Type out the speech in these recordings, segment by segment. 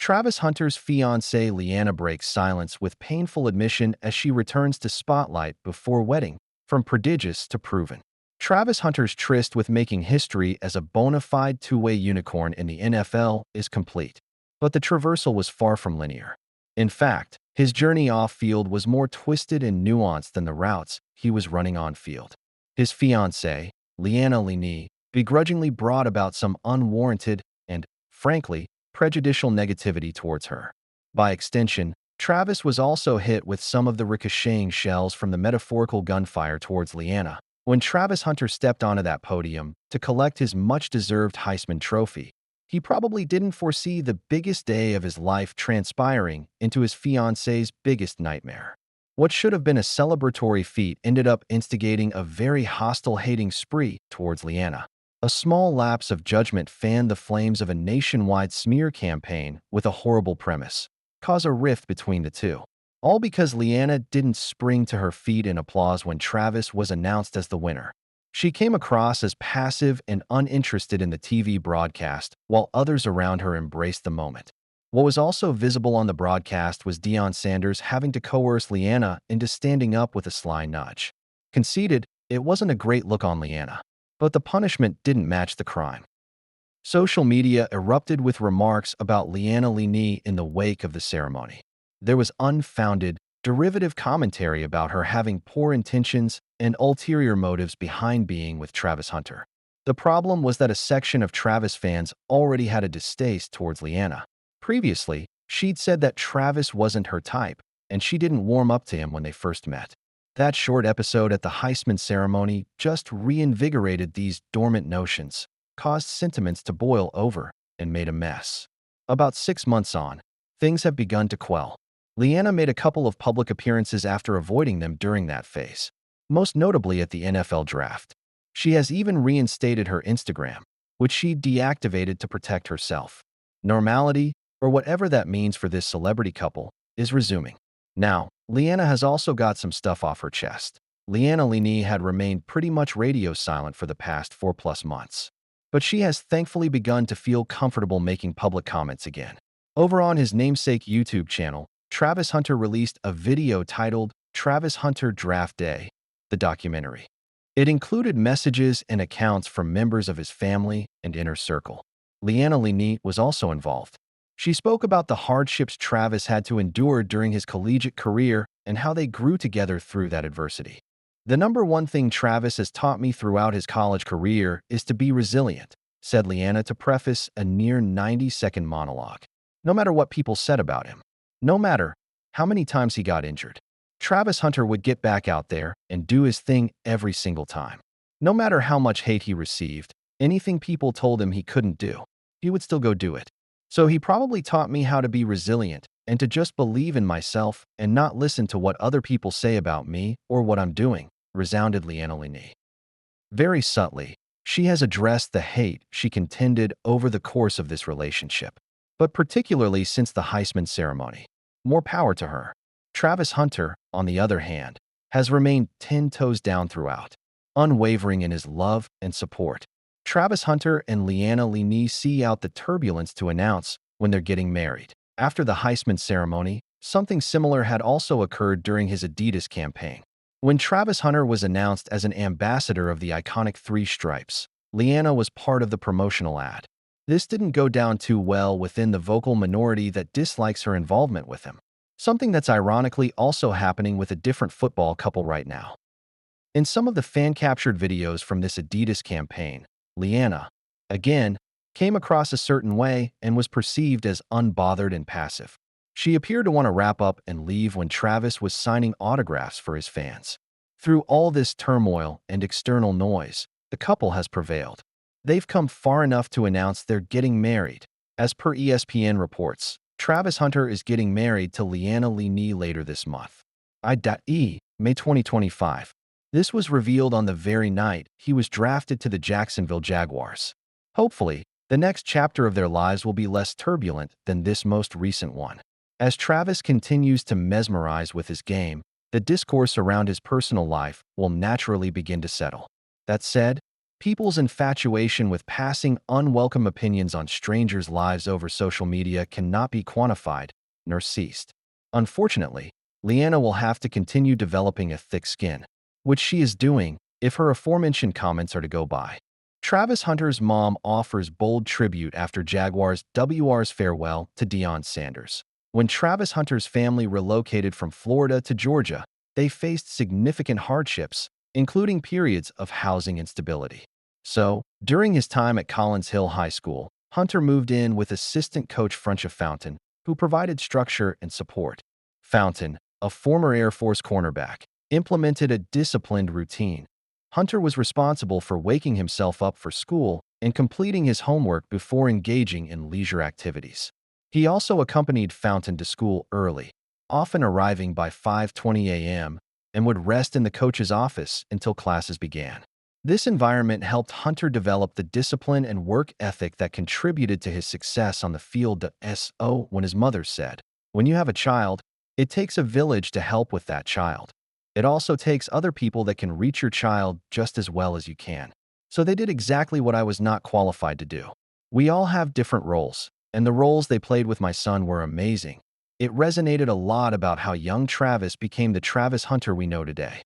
Travis Hunter's fiancée Leanna breaks silence with painful admission as she returns to spotlight before wedding, from prodigious to proven. Travis Hunter's tryst with making history as a bona fide two-way unicorn in the NFL is complete. But the traversal was far from linear. In fact, his journey off-field was more twisted and nuanced than the routes he was running on-field. His fiancée, Leanna Linney, begrudgingly brought about some unwarranted and, frankly, prejudicial negativity towards her. By extension, Travis was also hit with some of the ricocheting shells from the metaphorical gunfire towards Leanna when Travis Hunter stepped onto that podium to collect his much-deserved Heisman Trophy. He probably didn't foresee the biggest day of his life transpiring into his fiancée's biggest nightmare. What should have been a celebratory feat ended up instigating a very hostile hating spree towards Leanna. A small lapse of judgment fanned the flames of a nationwide smear campaign with a horrible premise, cause a rift between the two. All because Leanna didn't spring to her feet in applause when Travis was announced as the winner. She came across as passive and uninterested in the TV broadcast, while others around her embraced the moment. What was also visible on the broadcast was Deion Sanders having to coerce Leanna into standing up with a sly nudge. Conceded, it wasn't a great look on Leanna, but the punishment didn't match the crime. Social media erupted with remarks about Leanna Linney in the wake of the ceremony. There was unfounded, derivative commentary about her having poor intentions and ulterior motives behind being with Travis Hunter. The problem was that a section of Travis fans already had a distaste towards Leanna. Previously, she'd said that Travis wasn't her type, and she didn't warm up to him when they first met. That short episode at the Heisman ceremony just reinvigorated these dormant notions, caused sentiments to boil over, and made a mess. About 6 months on, things have begun to quell. Leanna made a couple of public appearances after avoiding them during that phase, most notably at the NFL draft. She has even reinstated her Instagram, which she deactivated to protect herself. Normality, or whatever that means for this celebrity couple, is resuming. Now, Leanna has also got some stuff off her chest. Leanna Linney had remained pretty much radio silent for the past 4+ months, but she has thankfully begun to feel comfortable making public comments again. Over on his namesake YouTube channel, Travis Hunter released a video titled Travis Hunter Draft Day, the documentary. It included messages and accounts from members of his family and inner circle. Leanna Linney was also involved. She spoke about the hardships Travis had to endure during his collegiate career and how they grew together through that adversity. "The number one thing Travis has taught me throughout his college career is to be resilient," said Leanna to preface a near 90-second monologue. No matter what people said about him, no matter how many times he got injured, Travis Hunter would get back out there and do his thing every single time. No matter how much hate he received, anything people told him he couldn't do, he would still go do it. So he probably taught me how to be resilient and to just believe in myself and not listen to what other people say about me or what I'm doing, resounded Leanna Linney. Very subtly, she has addressed the hate she contended over the course of this relationship, but particularly since the Heisman ceremony. More power to her. Travis Hunter, on the other hand, has remained 10 toes down throughout, unwavering in his love and support. Travis Hunter and Leanna Linney see out the turbulence to announce when they're getting married. After the Heisman ceremony, something similar had also occurred during his Adidas campaign. When Travis Hunter was announced as an ambassador of the iconic 3 stripes, Leanna was part of the promotional ad. This didn't go down too well within the vocal minority that dislikes her involvement with him, something that's ironically also happening with a different football couple right now. In some of the fan-captured videos from this Adidas campaign, Leanna, again, came across a certain way and was perceived as unbothered and passive. She appeared to want to wrap up and leave when Travis was signing autographs for his fans. Through all this turmoil and external noise, the couple has prevailed. They've come far enough to announce they're getting married. As per ESPN reports, Travis Hunter is getting married to Leanna Linney later this month. May 2025. This was revealed on the very night he was drafted to the Jacksonville Jaguars. Hopefully, the next chapter of their lives will be less turbulent than this most recent one. As Travis continues to mesmerize with his game, the discourse around his personal life will naturally begin to settle. That said, People's infatuation with passing unwelcome opinions on strangers' lives over social media cannot be quantified nor ceased. Unfortunately, Leanna will have to continue developing a thick skin, which she is doing if her aforementioned comments are to go by. Travis Hunter's mom offers bold tribute after Jaguars WR's farewell to Deion Sanders. When Travis Hunter's family relocated from Florida to Georgia, they faced significant hardships, including periods of housing instability. So, during his time at Collins Hill High School, Hunter moved in with assistant coach French Fountain, who provided structure and support. Fountain, a former Air Force cornerback, implemented a disciplined routine. Hunter was responsible for waking himself up for school and completing his homework before engaging in leisure activities. He also accompanied Fountain to school early, often arriving by 5:20 a.m., and would rest in the coach's office until classes began. This environment helped Hunter develop the discipline and work ethic that contributed to his success on the field. When his mother said, "When you have a child, it takes a village to help with that child. It also takes other people that can reach your child just as well as you can." So they did exactly what I was not qualified to do. We all have different roles, and the roles they played with my son were amazing. It resonated a lot about how young Travis became the Travis Hunter we know today.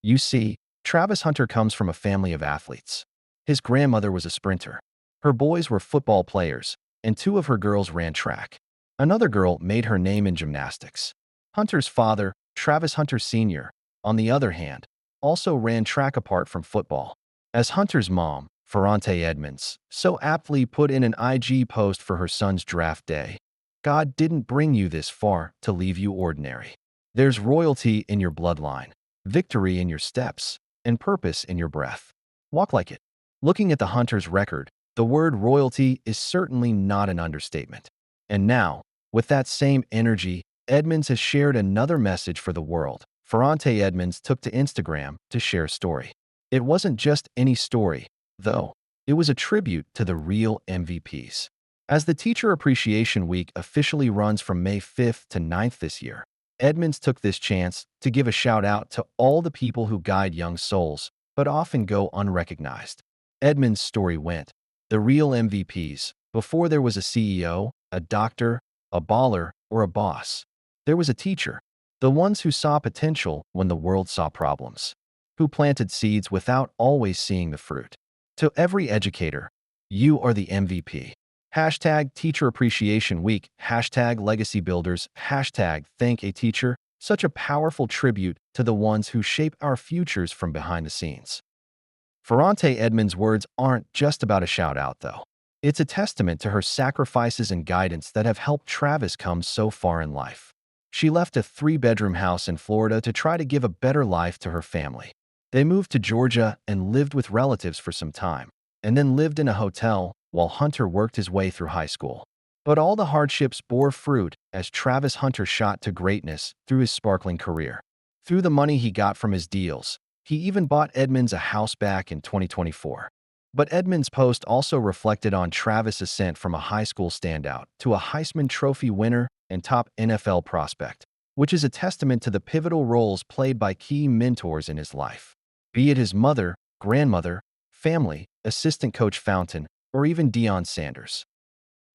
You see, Travis Hunter comes from a family of athletes. His grandmother was a sprinter. Her boys were football players, and two of her girls ran track. Another girl made her name in gymnastics. Hunter's father, Travis Hunter Sr., on the other hand, also ran track apart from football. As Hunter's mom, Ferrante Edmonds, so aptly put in an IG post for her son's draft day, "God didn't bring you this far to leave you ordinary. There's royalty in your bloodline, victory in your steps, and purpose in your breath. Walk like it." Looking at the Hunter's record, the word royalty is certainly not an understatement. And now, with that same energy, Edmonds has shared another message for the world. Ferrante Edmonds took to Instagram to share a story. It wasn't just any story, though. It was a tribute to the real MVPs. As the Teacher Appreciation Week officially runs from May 5th to 9th this year, Edmonds took this chance to give a shout-out to all the people who guide young souls, but often go unrecognized. Edmonds' story went, the real MVPs, before there was a CEO, a doctor, a baller, or a boss. There was a teacher, the ones who saw potential when the world saw problems, who planted seeds without always seeing the fruit. To every educator, you are the MVP. Hashtag Teacher Appreciation Week, hashtag Legacy Builders, hashtag Thank a Teacher, such a powerful tribute to the ones who shape our futures from behind the scenes. Ferrante Edmonds' words aren't just about a shout-out, though. It's a testament to her sacrifices and guidance that have helped Travis come so far in life. She left a 3-bedroom house in Florida to try to give a better life to her family. They moved to Georgia and lived with relatives for some time, and then lived in a hotel while Hunter worked his way through high school. But all the hardships bore fruit as Travis Hunter shot to greatness through his sparkling career. Through the money he got from his deals, he even bought Edmonds a house back in 2024. But Edmonds' post also reflected on Travis' ascent from a high school standout to a Heisman Trophy winner and top NFL prospect, which is a testament to the pivotal roles played by key mentors in his life. Be it his mother, grandmother, family, assistant coach Fountain, or even Deion Sanders.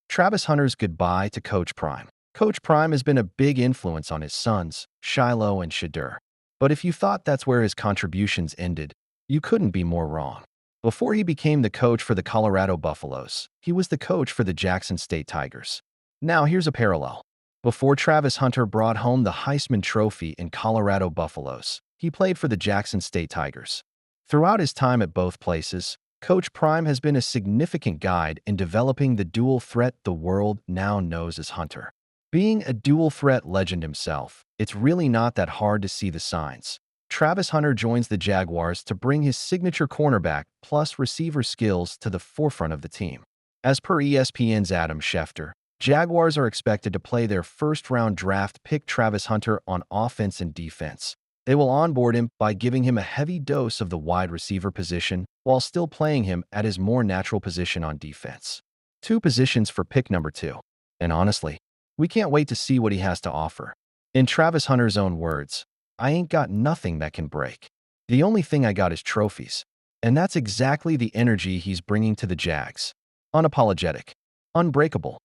Travis Hunter's goodbye to Coach Prime. Coach Prime has been a big influence on his sons, Shiloh and Shadur. But if you thought that's where his contributions ended, you couldn't be more wrong. Before he became the coach for the Colorado Buffaloes, he was the coach for the Jackson State Tigers. Now here's a parallel. Before Travis Hunter brought home the Heisman Trophy in Colorado Buffaloes, he played for the Jackson State Tigers. Throughout his time at both places, Coach Prime has been a significant guide in developing the dual threat the world now knows as Hunter. Being a dual threat legend himself, it's really not that hard to see the signs. Travis Hunter joins the Jaguars to bring his signature cornerback plus receiver skills to the forefront of the team. As per ESPN's Adam Schefter, Jaguars are expected to play their first-round draft pick Travis Hunter on offense and defense. They will onboard him by giving him a heavy dose of the wide receiver position while still playing him at his more natural position on defense. 2 positions for pick number 2. And honestly, we can't wait to see what he has to offer. In Travis Hunter's own words, "I ain't got nothing that can break. The only thing I got is trophies." And that's exactly the energy he's bringing to the Jags. Unapologetic. Unbreakable.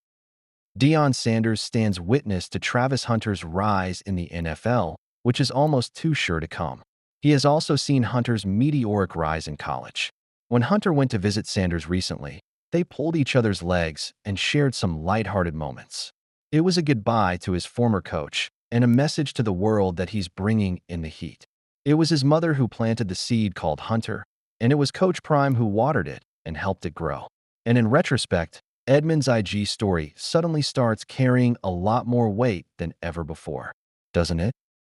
Deion Sanders stands witness to Travis Hunter's rise in the NFL, which is almost too sure to come. He has also seen Hunter's meteoric rise in college. When Hunter went to visit Sanders recently, they pulled each other's legs and shared some lighthearted moments. It was a goodbye to his former coach and a message to the world that he's bringing in the heat. It was his mother who planted the seed called Hunter, and it was Coach Prime who watered it and helped it grow. And in retrospect, Edmund's IG story suddenly starts carrying a lot more weight than ever before, doesn't it?